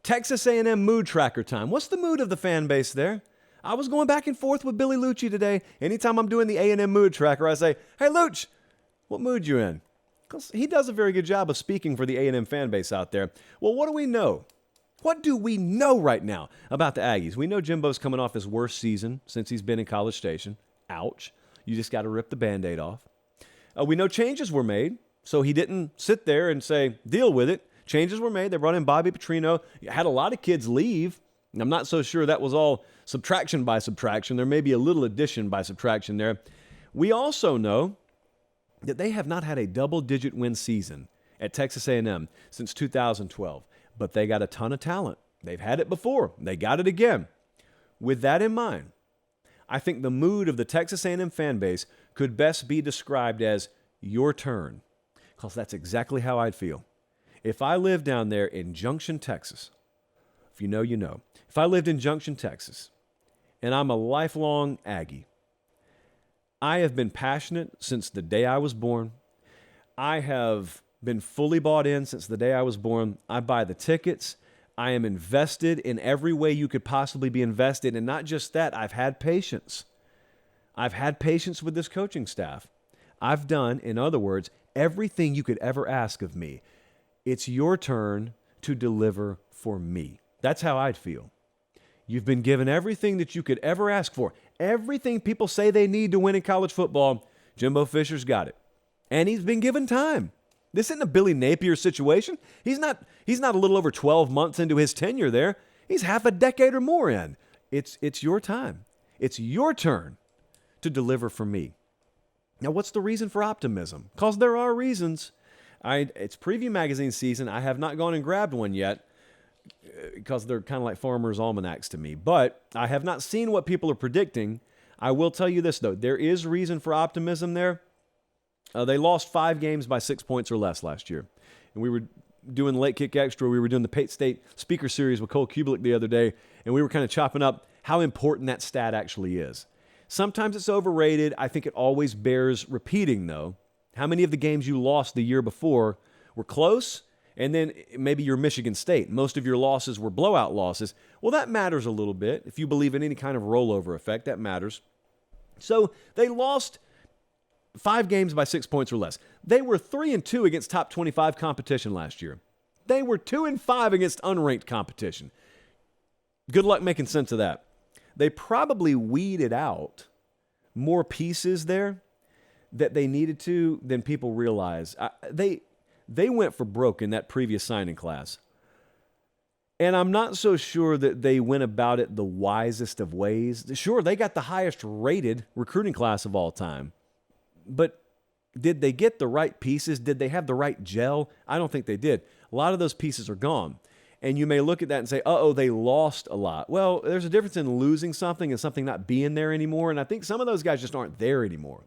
Texas A&M mood tracker time. What's the mood of the fan base there? I was going back and forth with Billy Lucci today. Anytime I'm doing the A&M mood tracker, I say, hey, Luch, what mood you in? Because he does a very good job of speaking for the A&M fan base out there. Well, what do we know? What do we know right now about the Aggies? We know Jimbo's coming off his worst season since he's been in College Station. Ouch. You just got to rip the Band-Aid off. We know changes were made, so he didn't sit there and say, deal with it. Changes were made. They brought in Bobby Petrino. Had a lot of kids leave. And I'm not so sure that was all subtraction by subtraction. There may be a little addition by subtraction there. We also know that they have not had a double-digit win season at Texas A&M since 2012. But they got a ton of talent. They've had it before. They got it again. With that in mind, I think the mood of the Texas A&M fan base could best be described as your turn, because that's exactly how I'd feel. If I lived down there in Junction, Texas, if you know, you know. If I lived in Junction, Texas, and I'm a lifelong Aggie, I have been passionate since the day I was born. I have been fully bought in since the day I was born. I buy the tickets. I am invested in every way you could possibly be invested. And not just that, I've had patience. I've had patience with this coaching staff. I've done, in other words, everything you could ever ask of me. It's your turn to deliver for me. That's how I'd feel. You've been given everything that you could ever ask for. Everything people say they need to win in college football, Jimbo Fisher's got it. And he's been given time. This isn't a Billy Napier situation. He's not a little over 12 months into his tenure there. He's half a decade or more in. It's your time. It's your turn to deliver for me. Now, what's the reason for optimism? Because there are reasons. It's preview magazine season. I have not gone and grabbed one yet because they're kind of like farmers' almanacs to me. But I have not seen what people are predicting. I will tell you this, though. There is reason for optimism there. They lost 5 games by 6 points or less last year. And we were doing Late Kick Extra. We were doing the Pate State Speaker Series with Cole Kubelik the other day, and we were kind of chopping up how important that stat actually is. Sometimes it's overrated. I think it always bears repeating, though. How many of the games you lost the year before were close? And then maybe you're Michigan State. Most of your losses were blowout losses. Well, that matters a little bit. If you believe in any kind of rollover effect, that matters. So they lost 5 games by 6 points or less. They were 3-2 against top 25 competition last year. They were 2-5 against unranked competition. Good luck making sense of that. They probably weeded out more pieces there that they needed to than people realize. They went for broke in that previous signing class. And I'm not so sure that they went about it the wisest of ways. Sure, they got the highest rated recruiting class of all time. But did they get the right pieces? Did they have the right gel? I don't think they did. A lot of those pieces are gone. And you may look at that and say, they lost a lot. Well, there's a difference in losing something and something not being there anymore. And I think some of those guys just aren't there anymore.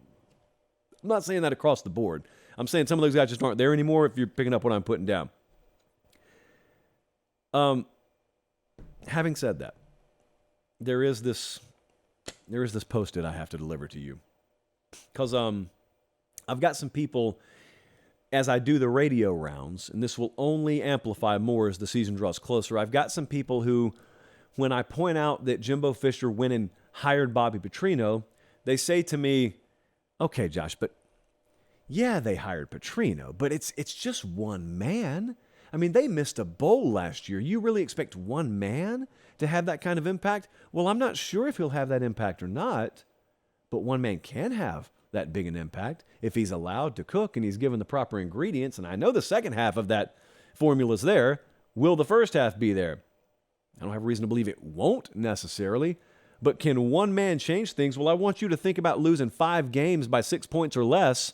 I'm not saying that across the board. I'm saying some of those guys just aren't there anymore if you're picking up what I'm putting down. Having said that, there is this Post-it I have to deliver to you. Because I've got some people, as I do the radio rounds, and this will only amplify more as the season draws closer, I've got some people who, when I point out that Jimbo Fisher went and hired Bobby Petrino, they say to me, okay, Josh, but yeah, they hired Petrino, but it's just one man. I mean, they missed a bowl last year. You really expect one man to have that kind of impact? Well, I'm not sure if he'll have that impact or not, but one man can have that big an impact if he's allowed to cook and he's given the proper ingredients. And I know the second half of that formula is there. Will the first half be there? I don't have reason to believe it won't necessarily, but can one man change things? Well, I want you to think about losing 5 games by 6 points or less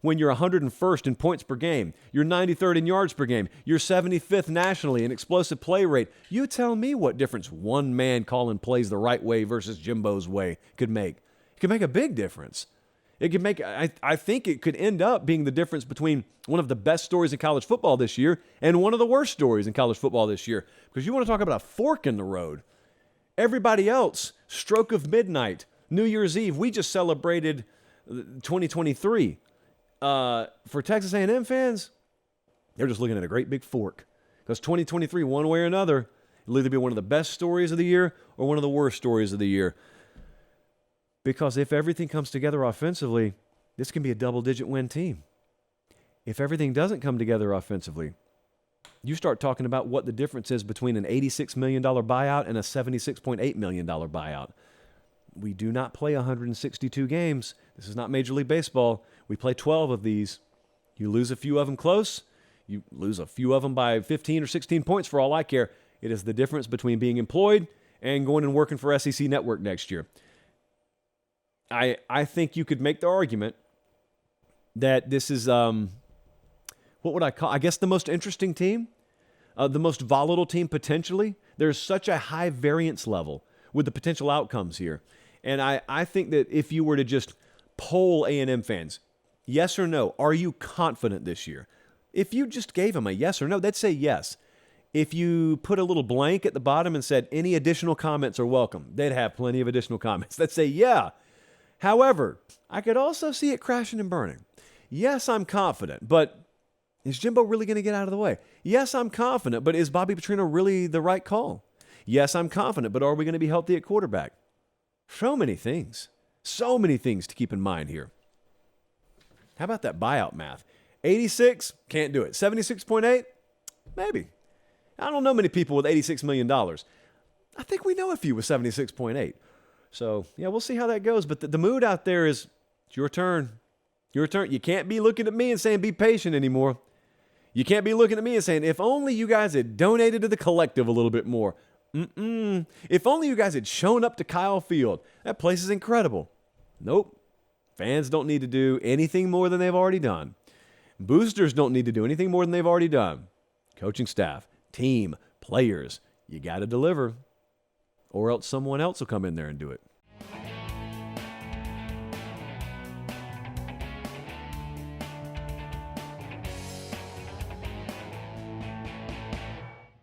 when you're 101st in points per game, you're 93rd in yards per game, you're 75th nationally in explosive play rate. You tell me what difference one man calling plays the right way versus Jimbo's way could make. It could make a big difference. It could make, I think it could end up being the difference between one of the best stories in college football this year and one of the worst stories in college football this year. Because you want to talk about a fork in the road. Everybody else, stroke of midnight, New Year's Eve, we just celebrated 2023. For Texas A&M fans, they're just looking at a great big fork. Because 2023, one way or another, It'll either be one of the best stories of the year or one of the worst stories of the year. Because if everything comes together offensively, this can be a double-digit win team. If everything doesn't come together offensively, you start talking about what the difference is between an $86 million buyout and a $76.8 million buyout. We do not play 162 games. This is not Major League Baseball. We play 12 of these. You lose a few of them close. You lose a few of them by 15 or 16 points for all I care. It is the difference between being employed and going and working for SEC Network next year. I think you could make the argument that this is, what would I call, I guess the most interesting team, the most volatile team potentially. There's such a high variance level with the potential outcomes here. And I think that if you were to just poll A&M fans, yes or no, are you confident this year? If you just gave them a yes or no, they'd say yes. If you put a little blank at the bottom and said any additional comments are welcome, they'd have plenty of additional comments. They'd say yeah. However, I could also see it crashing and burning. Yes, I'm confident, but is Jimbo really going to get out of the way? Yes, I'm confident, but is Bobby Petrino really the right call? Yes, I'm confident, but are we going to be healthy at quarterback? So many things to keep in mind here. How about that buyout math? 86, can't do it. 76.8, maybe. I don't know many people with $86 million. I think we know a few with 76.8. So, yeah, we'll see how that goes. But the mood out there is, it's your turn. Your turn. You can't be looking at me and saying, be patient anymore. You can't be looking at me and saying, if only you guys had donated to the collective a little bit more. If only you guys had shown up to Kyle Field. That place is incredible. Nope. Fans don't need to do anything more than they've already done. Boosters don't need to do anything more than they've already done. Coaching staff, team, players, you got to deliver, or else someone else will come in there and do it.